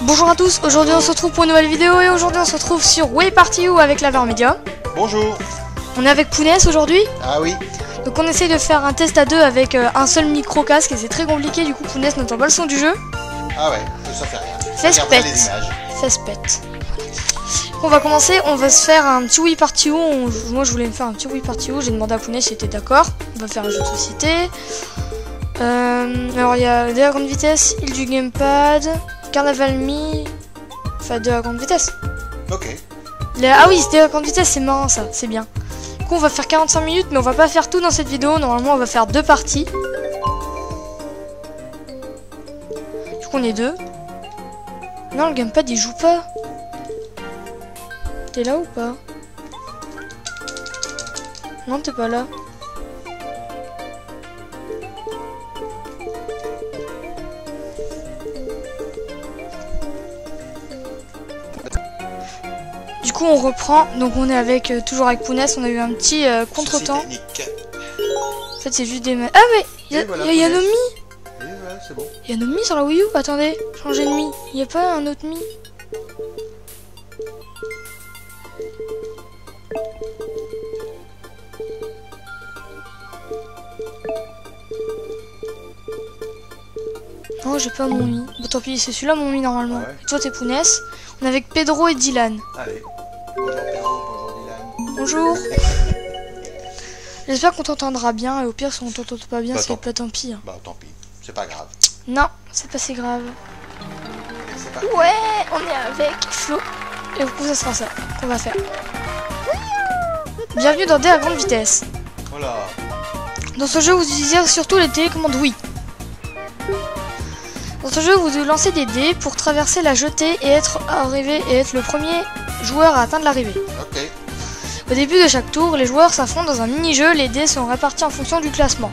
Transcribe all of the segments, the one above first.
Bonjour à tous, aujourd'hui on se retrouve pour une nouvelle vidéo et aujourd'hui on se retrouve sur Way Party U avec la Vermedia. Bonjour. On est avec Pounès aujourd'hui. Ah oui. Donc on essaye de faire un test à deux avec un seul micro casque et c'est très compliqué, du coup Pounès n'entend pas le son du jeu. Ah ouais, ça fait rien. Fesse pète. Fesse pète. On va commencer, on va se faire un petit Wii Party U. Moi je voulais me faire un petit Wii Party U, j'ai demandé à Pounès s'il était d'accord. On va faire un jeu de société. Alors il y a de la grande vitesse, île du gamepad, Carnaval Me, enfin de la grande vitesse. Ok. Ah oui, c'était la grande vitesse, c'est marrant ça, c'est bien. Du coup on va faire 45 minutes, mais on va pas faire tout dans cette vidéo, normalement on va faire deux parties. Du coup on est deux. Non, le gamepad il joue pas. T'es là ou pas? Non, t'es pas là. Du coup on reprend, donc on est avec toujours avec Pounès, on a eu un petit contretemps. En fait c'est juste des... Ah mais il y a Yanomi. Oui, ouais, c'est bon. Yanomi sur la Wii U. Attendez, changer de Mi. Il n'y a pas un autre Mi? Non, j'ai pas mon Mi. Bon tant pis, c'est celui-là mon Mi normalement. Ouais. Et toi t'es Pounès. On est avec Pedro et Dylan. Allez. Bonjour Pedro, bonjour Dylan. Bonjour. J'espère qu'on t'entendra bien et au pire si on t'entend pas bien Bah, c'est pas tant pis. Hein. Bah tant pis, c'est pas grave. Non, c'est pas si grave. C'est pas... Ouais, on est avec Flo. Et du coup ça sera ça qu'on va faire. Bienvenue dans Dés à grande vitesse. Voilà. Dans ce jeu vous utilisez surtout les télécommandes Wii. Dans ce jeu vous lancez des dés pour traverser la jetée et être le premier joueur à atteindre l'arrivée. Ok. Au début de chaque tour, les joueurs s'affrontent dans un mini-jeu, les dés sont répartis en fonction du classement.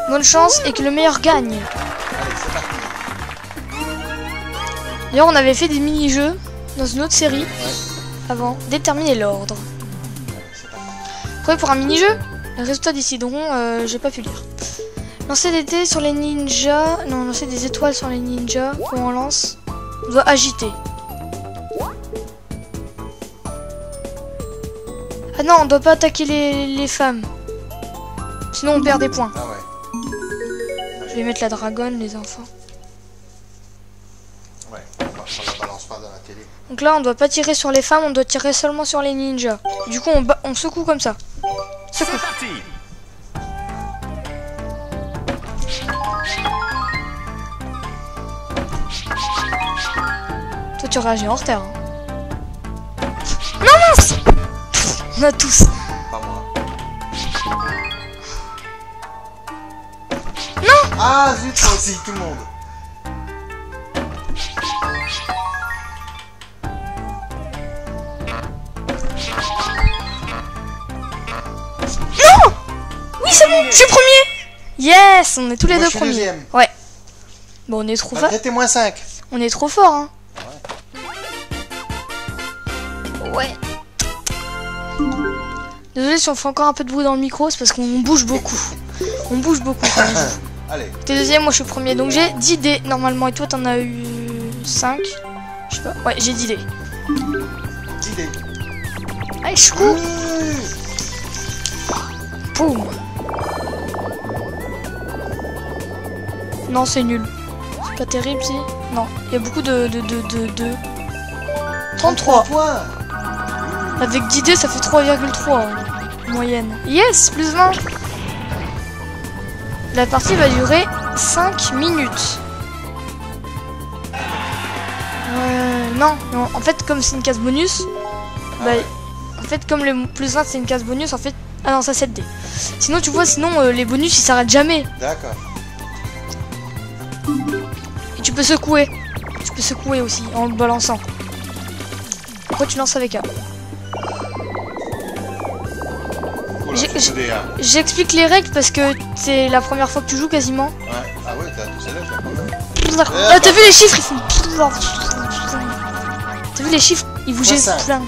Bonne chance et que le meilleur gagne. Allez, c'est parti. D'ailleurs on avait fait des mini-jeux dans une autre série Ouais. avant, déterminer l'ordre. Allez, c'est parti. Prêt pour un mini-jeu? Les résultats décideront, j'ai pas pu lire. Lancer des dés sur les ninjas, non, lancer des étoiles sur les ninjas, comment on lance? On doit agiter. Ah non, on doit pas attaquer les femmes. Sinon on perd des points. Ah ouais. Je vais mettre la dragonne, les enfants. Ouais, on la balance pas dans la télé. Donc là, on doit pas tirer sur les femmes, on doit tirer seulement sur les ninjas. Du coup, on secoue comme ça. Secoue. Toi, tu réagis en retard. Hein. Non, mince! On a tous. Pas moi. Non! Ah zut, moi aussi, tout le monde. Non! Oui, c'est bon, je suis premier! Yes! On est tous les Moi, deux je suis premiers. deuxième. Ouais. Bon, on est trop fort. Malgré tes moins 5. On est trop fort, hein. Ouais. Désolé si on fait encore un peu de bruit dans le micro, c'est parce qu'on bouge beaucoup. On bouge beaucoup quand on joue. Allez. T'es deuxième, moi je suis premier. Donc j'ai 10 dés normalement. Et toi t'en as eu 5. Je sais pas. Ouais, j'ai 10 dés. 10 dés. Allez, je cours. Poum. Non, c'est nul. C'est pas terrible, si. Non, il y a beaucoup de 33. points. Avec 10 dés, ça fait 3,3 moyenne. Yes, plus 20. La partie va durer 5 minutes. Non, en fait, comme c'est une case bonus, bah, en fait, comme le plus 20 c'est une case bonus, en fait. Ah non, ça 7 dés. Sinon, tu vois, les bonus ils s'arrêtent jamais. D'accord. Et tu peux secouer. Tu peux secouer aussi en le balançant. Pourquoi tu lances avec A? J'explique les règles parce que c'est la première fois que tu joues quasiment. Ouais. Ah ouais, t'as tout ça là, Ah, t'as vu les chiffres, ils font... T'as vu les chiffres, ils bougeaient plein.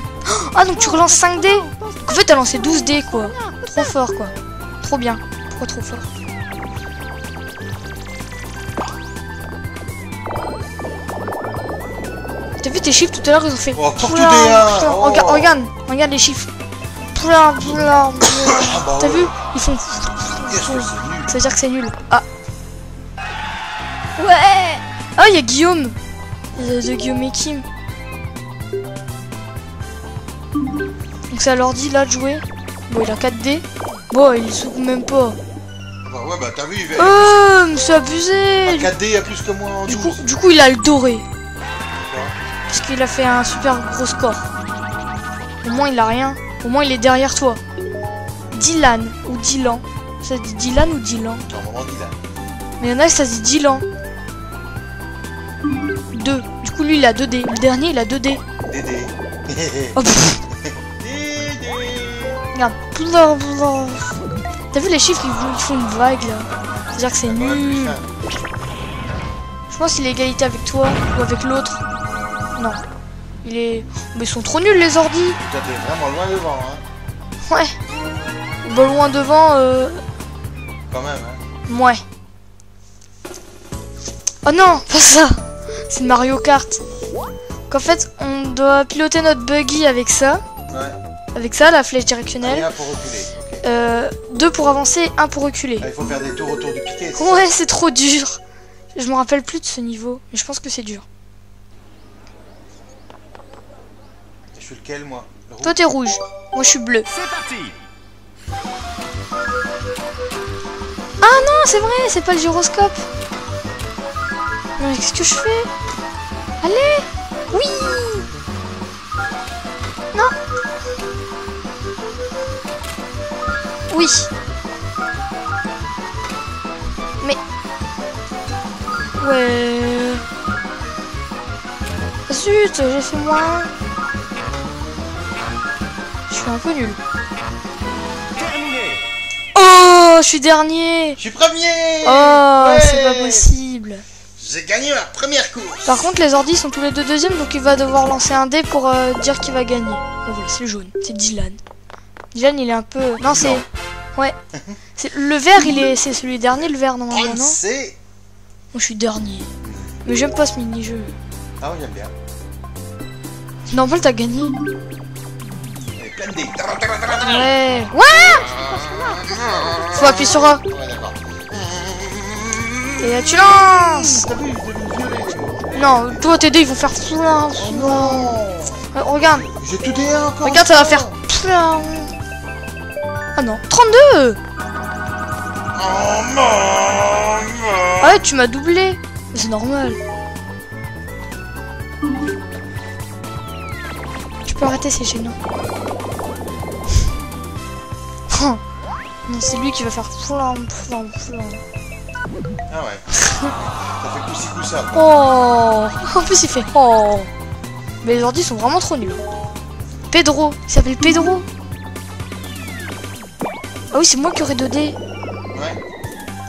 Ah donc tu relances 5 dés. En fait t'as lancé 12 dés quoi. Trop fort quoi. Trop bien. Pourquoi trop fort? T'as vu tes chiffres tout à l'heure, ils ont fait. Oh, pour tout Poula, D1. poula. Oh. Regarde les chiffres. Poula, poula, poula. Ah bah T'as ouais. vu? Ils font. Qu'est-ce que c'est nul. Ça veut dire que c'est nul. Ah. Ouais. Ah, il y a Guillaume. De Guillaume et Kim. Donc c'est à l'ordi là de jouer. Bon, il a 4D. Bon, il s'ouvre même pas. Bah ouais, bah t'as vu, il va. Oh, mais c'est abusé. 4D, il y a plus que moi en 12. Du coup, il a le doré. Parce qu'il a fait un super gros score. Au moins, il a rien. Au moins, il est derrière toi. Dylan ou Dylan. Ça dit Dylan ou Dylan? C'est un moment Dylan. Mais il y en a, ça dit Dylan. 2. Du coup, lui, il a 2D. Le dernier, il a 2D. Dédé. Oh, pff. Dédé. Regarde. T'as vu les chiffres, ils font une vague là. C'est-à-dire que c'est nul. Je pense qu'il est égalité avec toi ou avec l'autre. Non. Il est. Mais ils sont trop nuls les ordis. Toi, t'es vraiment loin devant, hein. Ouais. Bah, loin devant, Quand même, hein. ouais. Oh non, pas ça. C'est Mario Kart. Qu'en fait, on doit piloter notre buggy avec ça. Ouais. Avec ça, la flèche Et directionnelle. un pour reculer. Ok. 2 pour avancer, 1 pour reculer. Ah, il faut faire des tours autour du piquet. c'est Ouais, c'est trop dur. Je me rappelle plus de ce niveau, mais je pense que c'est dur. ça Je suis lequel, moi? Le rouge. Toi, t'es rouge. Moi, je suis bleu. C'est parti. Ah non, c'est vrai, c'est pas le gyroscope. Mais qu'est-ce que je fais? Allez! Oui! Non! Oui! Mais... Ouais... Zut, j'ai fait moins. Je suis un peu nul. Terminé. Oh, je suis dernier! Je suis premier. Oh, Ouais. c'est pas possible. J'ai gagné ma première course. Par contre, les ordis sont tous les deux deuxièmes, donc il va devoir lancer un dé pour dire qu'il va gagner. Oh, voilà, c'est le jaune, c'est Dylan. Dylan, il est un peu... Non, c'est... Ouais. Le vert, c'est celui dernier, le vert, normalement, non? C'est... Moi, je suis dernier. Mais j'aime pas ce mini-jeu. Ah oui, j'aime bien. Normal, t'as gagné. Il y avait plein de dés. Ouais. Ouais. Faut appuyer sur A. Ouais, d'accord. Et là, tu lances. T'as vu, je devais violer. Non, toi, tes dés, ils vont faire... Oh non. Regarde. J'ai tout dé encore. Regarde, ça va faire... Ah non, 32. Oh non. Ah ouais, tu m'as doublé. C'est normal. Tu peux arrêter, c'est gênant. Oh. Non, c'est lui qui va faire flam. Ah ouais. Ça fait coup-ci coup-ça. Oh. En plus, il fait oh. Mais les ordi sont vraiment trop nuls. Pedro. Il s'appelle Pedro. Ah oui, c'est moi qui aurais 2 dés. Ouais.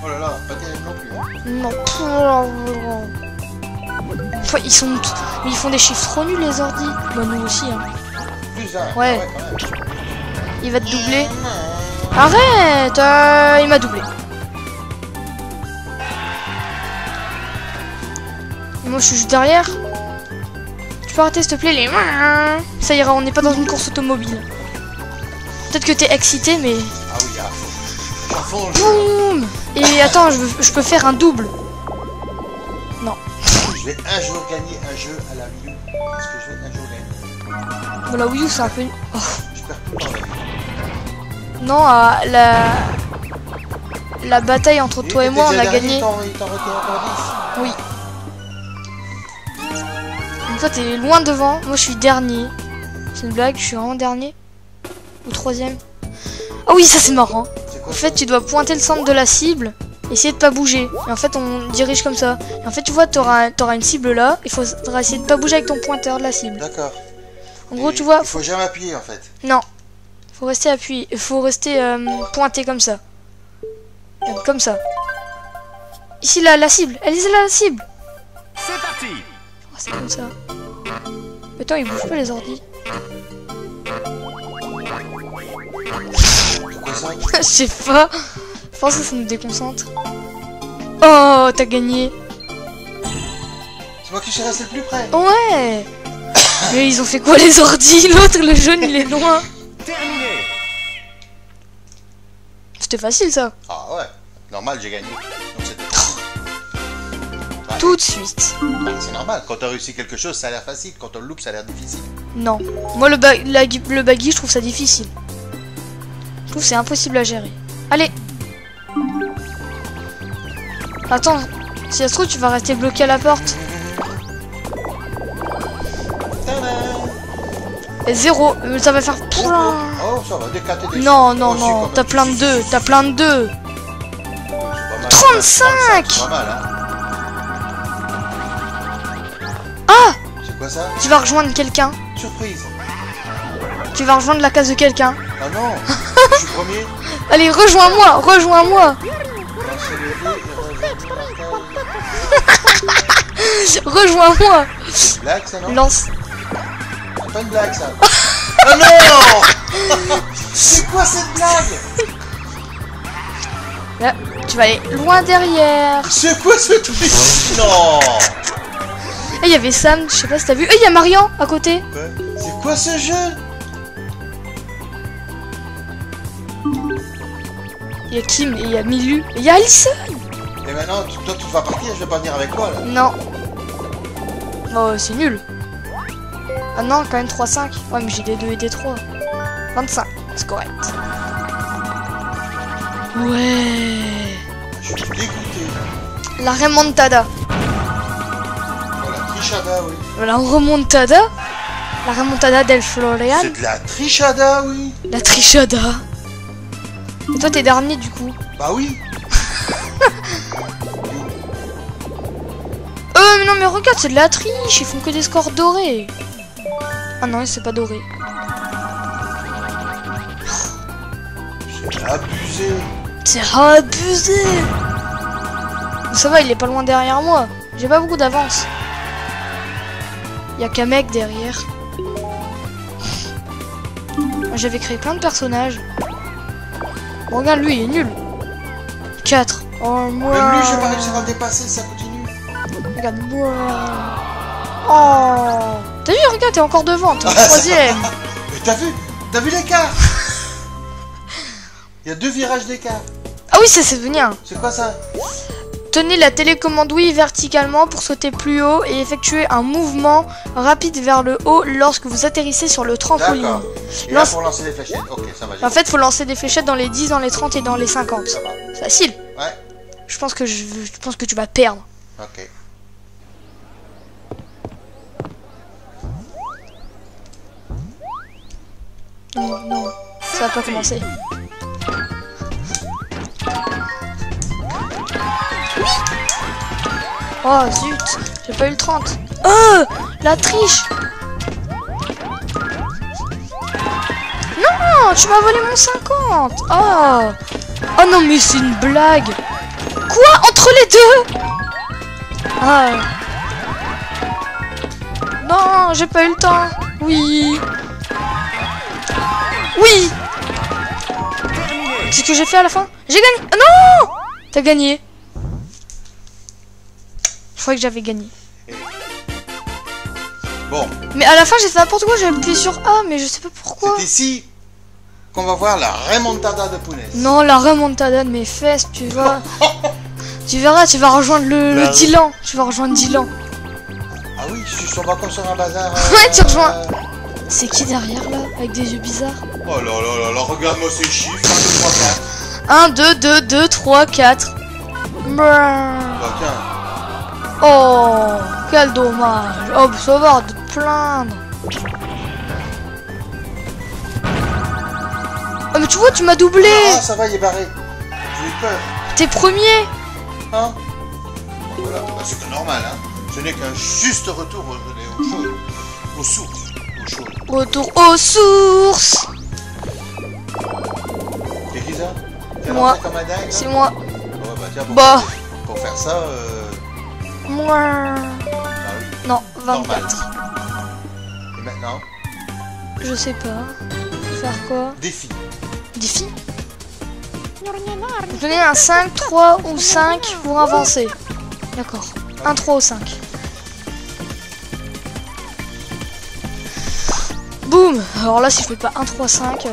Oh là là, pas terrible non plus. Hein. Non. Enfin, mais ils font des chiffres trop nuls, les ordis. Bah, nous aussi, hein. Plus un. Ouais. Ah quand même. Il va te doubler. Arrête, il m'a doublé. Moi je suis juste derrière. Tu peux arrêter s'il te plaît les... Ça ira, on n'est pas dans une course automobile. Peut-être que t'es excité mais... Ah oui, à fond. Boum. Et attends, je peux faire un double. Non. Je vais un jour gagner un jeu à la Wii U. Parce que je vais un jour gagner. Voilà, Wii U c'est un peu... Oh. Je perds tout le temps la Wii U. Non, la bataille entre toi et moi, on a gagné. Il t'en restait encore 10. Oui. Donc toi t'es loin devant, moi je suis dernier. C'est une blague, je suis vraiment dernier. Ou troisième. Ah oui, ça c'est marrant. C'est quoi En fait, tu dois pointer le centre de la cible, essayer de pas bouger. Et en fait, on dirige comme ça. Et en fait, tu vois, t'auras une cible là. Il faudra essayer de pas bouger avec ton pointeur de la cible. D'accord. En gros, Et tu vois. il faut jamais appuyer en fait. Non. Faut rester appuyé. Il faut rester pointé comme ça. Regarde, comme ça. Ici, là, la cible. Elle est là, la cible. C'est parti. Faut rester comme ça. Mais attends, ils bougent pas les ordis. Pourquoi ça? Je sais pas. Je pense que ça nous déconcentre. Oh, t'as gagné. C'est moi qui suis resté le plus près. Ouais. Mais ils ont fait quoi les ordis? L'autre, le jaune, il est loin. Terminé. C'était facile ça. Ah ouais, normal, j'ai gagné. Donc c'était facile. Bah, Tout de suite. bah, c'est normal, quand t'as réussi quelque chose, ça a l'air facile. Quand on le loupe, ça a l'air difficile. Non. Moi, le baggy, je trouve ça difficile. Je trouve que c'est impossible à gérer. Allez. Attends. Si ça se trouve, tu vas rester bloqué à la porte. Tadam. Et 0. Ça va faire... Oh, ça va, des 4 et des Non, 5. non, Oh, si, non. quand même. T'as plein de 2. T'as plein de 2. C'est pas mal, 35. C'est pas mal, hein. Ah! C'est quoi ça? Tu vas rejoindre quelqu'un. Surprise. Tu vas rejoindre la case de quelqu'un. Ah non, je suis premier. Allez, rejoins-moi. Rejoins-moi. Lancez le dé et rejoignez la taille. Rejoins-moi. C'est une blague, ça, non? Lance. C'est pas une blague, ça. Ah non. C'est quoi cette blague? Là, tu vas aller loin derrière. C'est quoi ce truc? Non. Et il y avait Sam, je sais pas si t'as vu. Et il y a Marian à côté. Ouais. C'est quoi ce jeu? Il y a Kim et il y a Milu. Et il y a Alison. Et maintenant, toi, tu vas partir, je vais pas venir avec moi, là. Non. Oh, c'est nul. Ah non, quand même 3-5. Ouais, mais j'ai des 2 et des 3. 25, c'est correct. Ouais. Je suis dégoûté. La remontada. Voilà, trichada, oui. La remontada. La remontada del Florian. C'est de la trichada, oui. La trichada. Et toi, t'es dernier du coup. Bah oui. Mais non, mais regarde, c'est de la triche. Ils font que des scores dorés. Ah non, c'est pas doré. C'est abusé. C'est abusé. Ça va, il est pas loin derrière moi. J'ai pas beaucoup d'avance. Y'a qu'un mec derrière. J'avais créé plein de personnages. Bon, regarde, lui, il est nul. 4. Oh, moi. Même lui, je vais pas réussir à le dépasser, ça continue. Regarde, moi. Oh. T'as vu, regarde, t'es encore devant. T'es au 3ème. Mais t'as vu l'écart? Il y a 2 virages d'écart. Ah oui, ça c'est venir. C'est quoi ça? Tenez la télécommande oui verticalement pour sauter plus haut et effectuer un mouvement rapide vers le haut lorsque vous atterrissez sur le trampoline. D'accord. Et là, pour lancer des fléchettes. Ok, ça va. En fait, faut lancer des fléchettes dans les 10, dans les 30 et dans les 50. Ça va. Facile. Ouais. Je pense que tu vas perdre. Ok. Non, non, ça va pas commencer. Oh zut, j'ai pas eu le 30. Oh, la triche. Non, tu m'as volé mon 50. Oh, oh non, mais c'est une blague. Quoi, entre les deux? Ah. Non, j'ai pas eu le temps. Oui. Oui. C'est ce que j'ai fait à la fin. J'ai gagné. Ah non, t'as gagné. Je croyais que j'avais gagné. Bon. Mais à la fin, j'ai fait n'importe quoi. J'ai appuyé sur A, mais je sais pas pourquoi. C'est ici qu'on va voir la remontada de Punes. Non, la remontada de mes fesses, tu vois. Tu verras, tu vas rejoindre le Dylan. Tu vas rejoindre Dylan. Ah oui, je suis sur le balcon sur un bazar. Ouais, tu rejoins. C'est qui derrière là, avec des yeux bizarres? Oh là là là là, regarde-moi ces chiffres. 1, 2, 2, 2, 3, 4. Bah tiens. Oh, quel dommage. Oh, ça va, de te plaindre. Oh, mais tu vois, tu m'as doublé. Ah, ça va, il est barré. J'ai eu peur. T'es premier. Hein? Voilà, bah, c'est normal, hein. Ce n'est qu'un juste retour aux choses. Aux sources. Aux choses. Retour aux sources. C'est qui ça? T'es Moi. rentré comme un dingue, C'est là? moi. Oh, bah tiens, Bah. pour faire ça, Moi. bah oui. Non, Normal. 24. Et maintenant? Je sais pas. Faire quoi? Défi. Défi. Vous donnez un 5, 3 ou 5 pour avancer. D'accord. 1, 3 ou 5. boum. Alors là, si je fais pas 1, 3, 5...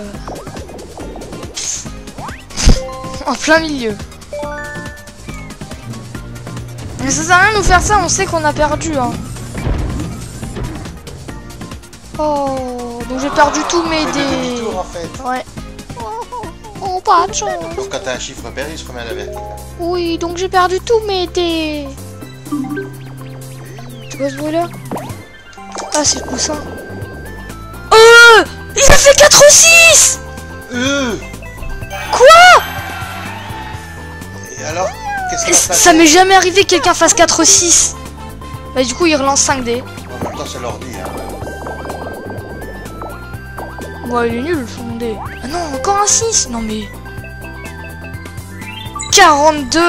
en plein milieu. Mais ça sert à rien de nous faire ça, on sait qu'on a perdu. Hein. Oh, donc j'ai perdu tous mes Fais dés. demi-tour en fait. Ouais. Oh, pas de chance. Donc quand t'as un chiffre pair, il se remet à la verticale. Oui, donc j'ai perdu tous mes dés. Tu vois ce bruit là? Ah, c'est le coussin. Il a fait 4-6. Quoi? Et alors, qu'est-ce qu'il va se passer? Ça m'est jamais arrivé que quelqu'un fasse 4-6. Bah du coup il relance 5 dés. En même temps, c'est l'ordi. Hein. Ouais, il est nul son dé. Ah non, encore un 6. Non mais... 42.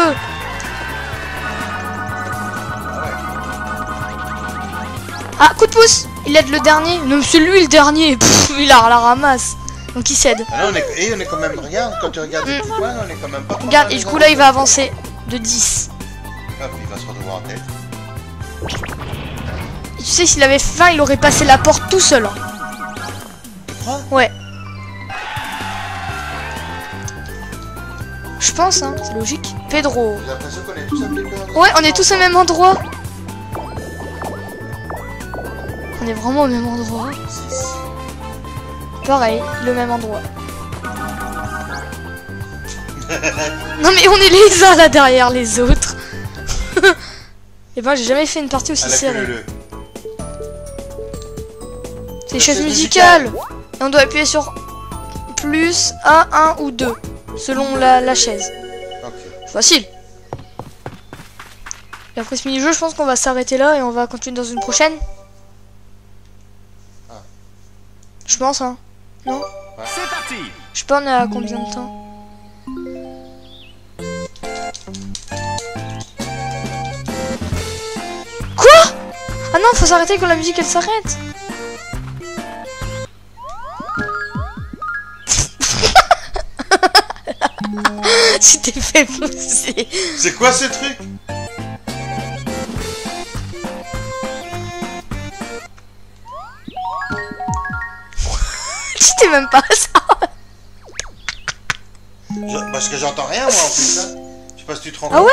Ah, coup de pouce. Il aide le dernier. Non, c'est lui le dernier. Pff, il a la ramasse. Donc il cède. Ah non, on est quand même... Regarde, quand tu regardes les petits points, on est quand même pas... Regarde, et du coup là il va avancer de 10. Hop, il va se retrouver en tête. Et tu sais, s'il avait faim, il aurait passé la porte tout seul. Hein. Tu crois? Ouais. Je pense, hein, c'est logique. Pedro. J'ai l'impression qu'on est tous un petit peu... Ouais, on est tous au même endroit. On est vraiment au même endroit. 6. Pareil, le même endroit. Non mais on est les uns là derrière les autres. Et ben j'ai jamais fait une partie aussi serrée. C'est chaise musicale. Et on doit appuyer sur plus A, 1 ou 2. Selon la chaise. Ok. Facile. Et après ce mini-jeu, je pense qu'on va s'arrêter là et on va continuer dans une prochaine. Ah. Je pense, hein. Non? Ouais. C'est parti. Je sais pas, on est à combien de temps? Quoi? Ah non, faut s'arrêter quand la musique elle s'arrête. Tu t'es fait pousser. C'est quoi ce truc? Tu t'es même pas ça. Parce que j'entends rien moi en plus. Hein. Je sais pas si tu te rends compte. Ah ouais.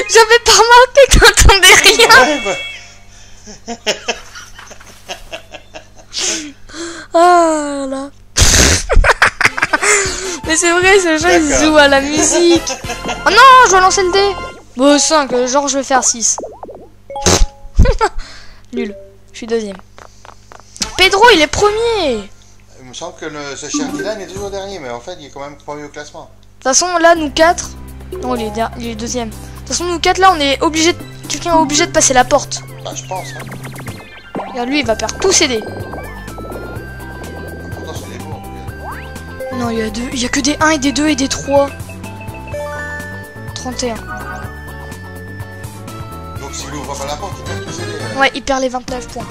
J'avais pas remarqué que t'entendais rien. Ouais, bah. Ah là. Mais c'est vrai, ce jeu il joue à la musique. Oh non, je dois lancer le dé. Bon, 5, genre je vais faire 6. Nul, je suis deuxième. Deux, il est premier. Il me semble que ce cher Dylan est toujours dernier, mais en fait il est quand même premier au classement. De toute façon, là, nous 4. Non, il est deuxième. De toute façon, nous 4 là, on est obligé. Quelqu'un est obligé de passer la porte. Bah, je pense. Hein. Regarde, lui, il va perdre tous ses dés. Pourtant, c'est des beaux en plus. Non, il y a que des 1 et des 2 et des 3. 31. Donc, s'il ouvre pas la porte, il perd tous ses dés. Ouais, il perd les 29 points.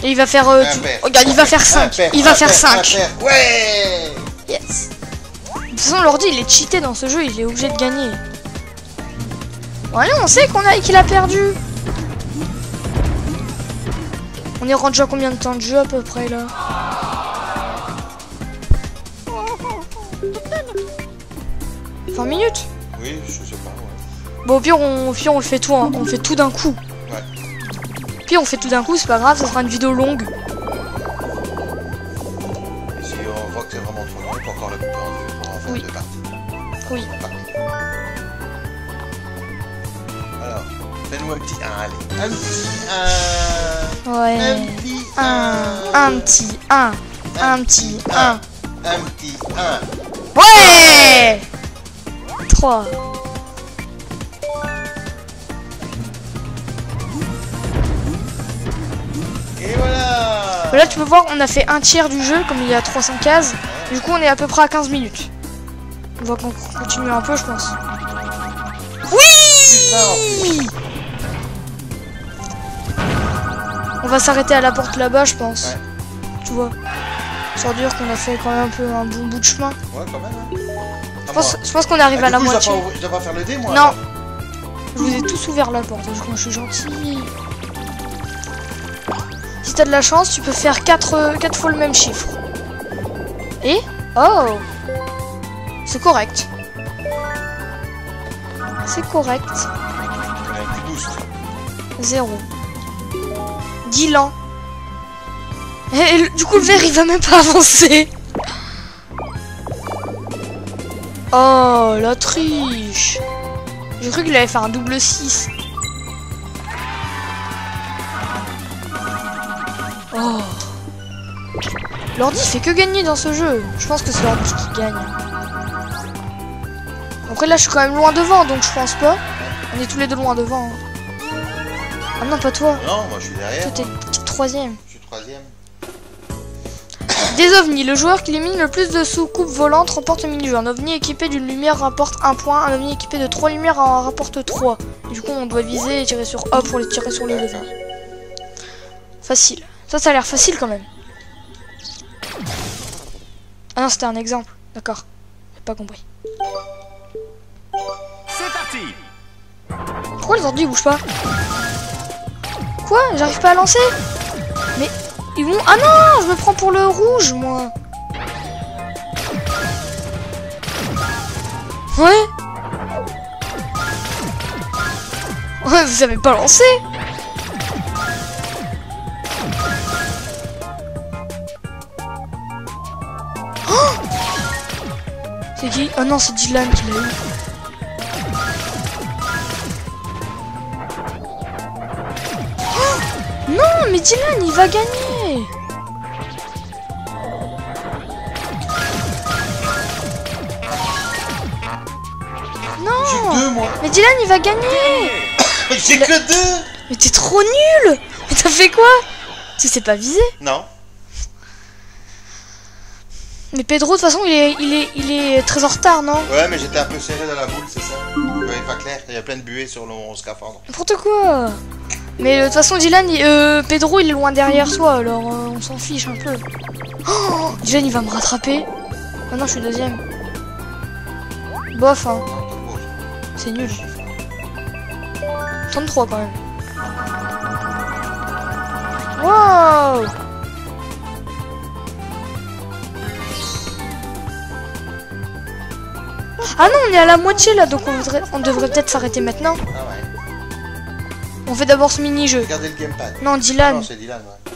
Et il va faire... regarde, il va faire 5. Il va faire 5. Ouais. Yes. De toute façon, l'ordi, il est cheaté dans ce jeu. Il est obligé de gagner. Voilà, on sait qu'il a perdu. On est rendu à combien de temps de jeu à peu près là? « 20 minutes. Oui, je sais pas, ouais. Bon, au pire, on le fait tout, hein. On fait tout d'un coup. Ouais. Puis on fait tout d'un coup, c'est pas grave, ça sera une vidéo longue. Et si on voit que c'est vraiment trop long, on peut encore le couper en deux pour en faire Oui. deux parties. Oui. Alors, fais-nous un petit 1, allez. Un petit 1. Ouais. Un petit 1. Un petit 1. Un petit 1. Un petit 1. Ouais 3. Et voilà. Là, tu peux voir, on a fait un tiers du jeu, comme il y a 300 cases. Du coup, on est à peu près à 15 minutes. On va continuer un peu, je pense. Oui. va s'arrêter à la porte là-bas, je pense. Ouais. Tu vois. Sans dire qu'on a fait quand même un bon bout de chemin. Ouais, quand même. Hein. Je pense qu'on arrive à la moitié. Je dois pas faire le dé, moi. Non. Alors. Je vous ai tous ouvert la porte, je suis gentil. Si t'as de la chance, tu peux faire 4 fois le même chiffre. Et oh, c'est correct. C'est correct. Ouais, un petit boost. 0. Dylan. Et du coup, le verre, il va même pas avancer. Oh, la triche. J'ai cru qu'il allait faire un double 6. Oh. L'ordi fait que gagner dans ce jeu. Je pense que c'est l'ordi qui gagne. Après là je suis quand même loin devant donc je pense pas. On est tous les deux loin devant. Ah non pas toi. Non, moi je suis derrière. Toi t'es troisième. Je suis troisième. Des ovnis. Le joueur qui élimine le plus de soucoupes volantes remporte le mini-jeu. Un ovni équipé d'une lumière rapporte 1 point. Un ovni équipé de 3 lumières en rapporte 3. Du coup on doit viser et tirer sur A pour les tirer sur les ovnis. Facile. Ça a l'air facile quand même. Ah non, c'était un exemple. D'accord. J'ai pas compris. C'est parti. Pourquoi les ordi bougent pas? Quoi? J'arrive pas à lancer? Mais ils vont... Ah non! Je me prends pour le rouge, moi. Ouais. Ouais, vous savez pas lancer? C'est qui? Oh non, c'est Dylan qui l'a eu. Oh non, mais Dylan, il va gagner. Non. J'ai que 2, moi. Mais Dylan, il va gagner. J'ai que 2. Mais t'es trop nul. Mais t'as fait quoi? Tu sais pas viser? Non. Mais Pedro, de toute façon, il est très en retard, non? Ouais, mais j'étais un peu serré dans la boule, c'est ça. Je voyais pas clair. Il y a plein de buées sur mon scaphandre. N'importe quoi. Mais de toute façon, Dylan, Pedro, il est loin derrière toi, alors on s'en fiche un peu. Oh, Dylan, il va me rattraper. Ah non, je suis deuxième. Bof, hein. C'est nul. 33 quand même. Wow. Ah non, on est à la moitié là, donc on devrait peut-être s'arrêter maintenant. Ah ouais. On fait d'abord ce mini-jeu. Regardez le gamepad. Non, Dylan. Non, c'est Dylan, ouais.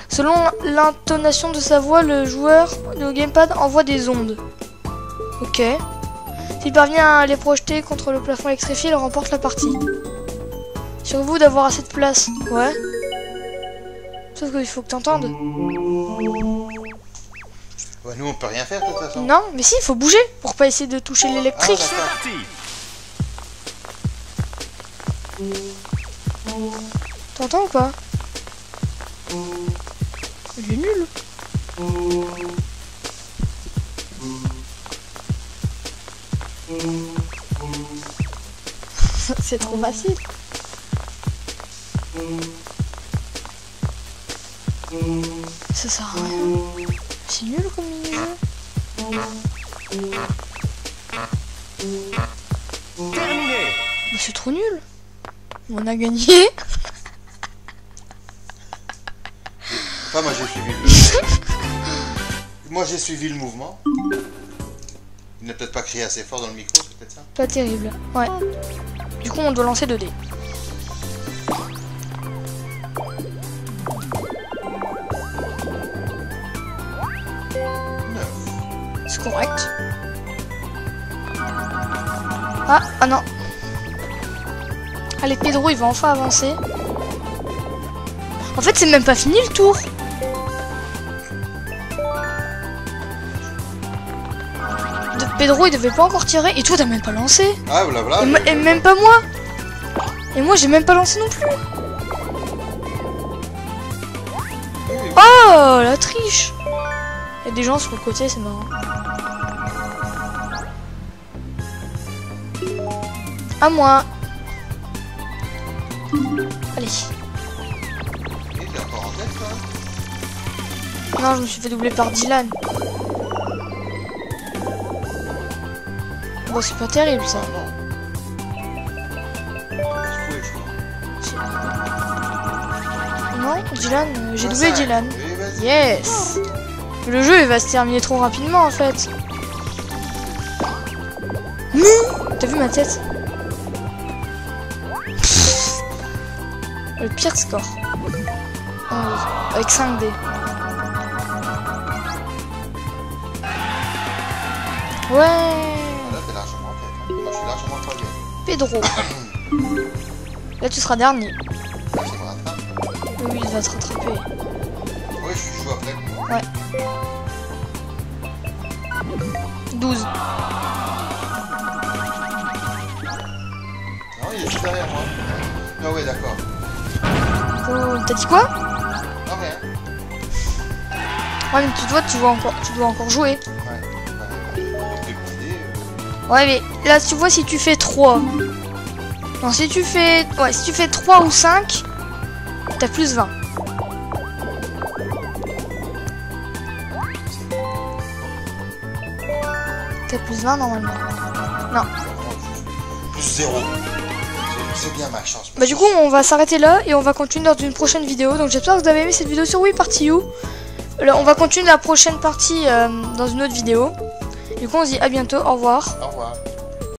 Selon l'intonation de sa voix, le joueur de gamepad envoie des ondes. Ok. S'il parvient à les projeter contre le plafond électrifié, il remporte la partie. Sur vous d'avoir assez de place. Ouais. Sauf qu'il faut que t'entendes. Ouais, nous on peut rien faire de toute façon. Non, mais si, il faut bouger pour pas essayer de toucher l'électrique. Ah, C'est d'accord. parti. T'entends ou pas? Il est nul. C'est trop facile. Ça sert à rien. C'est nul comme mini-jeu. Terminé. Bah, c'est trop nul. On a gagné. Enfin, moi j'ai suivi le... moi j'ai suivi le mouvement. Il n'a peut-être pas crié assez fort dans le micro, c'est peut-être ça. Pas terrible. Ouais. Du coup, on doit lancer 2 dés. C'est correct. Ah non. Allez, Pedro, il va enfin avancer. En fait, c'est même pas fini le tour. Pedro, il devait pas encore tirer. Et toi, t'as même pas lancé. Ah, voilà. Et même pas moi. Et moi, j'ai même pas lancé non plus. Oh, la triche. Il y a des gens sur le côté, c'est marrant. À moi. Allez. Non, je me suis fait doubler par Dylan. Bon, c'est pas terrible ça. Ah non. Non, Dylan, j'ai doublé 5. Dylan. Oui, vas-y. Yes. Le jeu il va se terminer trop rapidement en fait. T'as vu ma tête? Le pire score. Oh, avec 5 dés. Ouais. Là, t'es largement en tête. Moi, je suis largement troisième. Pedro. Là tu seras dernier. Là, ça me rattrape. Oui, il va te rattraper. Oui, je joue après. Ouais. 12. Non, il est juste derrière moi. Ah ouais, d'accord. Oh, t'as dit quoi? Non, rien. Ouais, mais tu dois encore jouer. Ouais. Ouais, mais là, tu vois, si tu fais 3. Non, si tu fais 3 ou 5, t'as plus 20. T'as plus 20 normalement. Non. Plus 0. C'est bien ma chance. Bah du coup on va s'arrêter là et on va continuer dans une prochaine vidéo. Donc j'espère que vous avez aimé cette vidéo sur Wii Party U. Là, on va continuer la prochaine partie dans une autre vidéo. Du coup on se dit à bientôt, au revoir. Au revoir.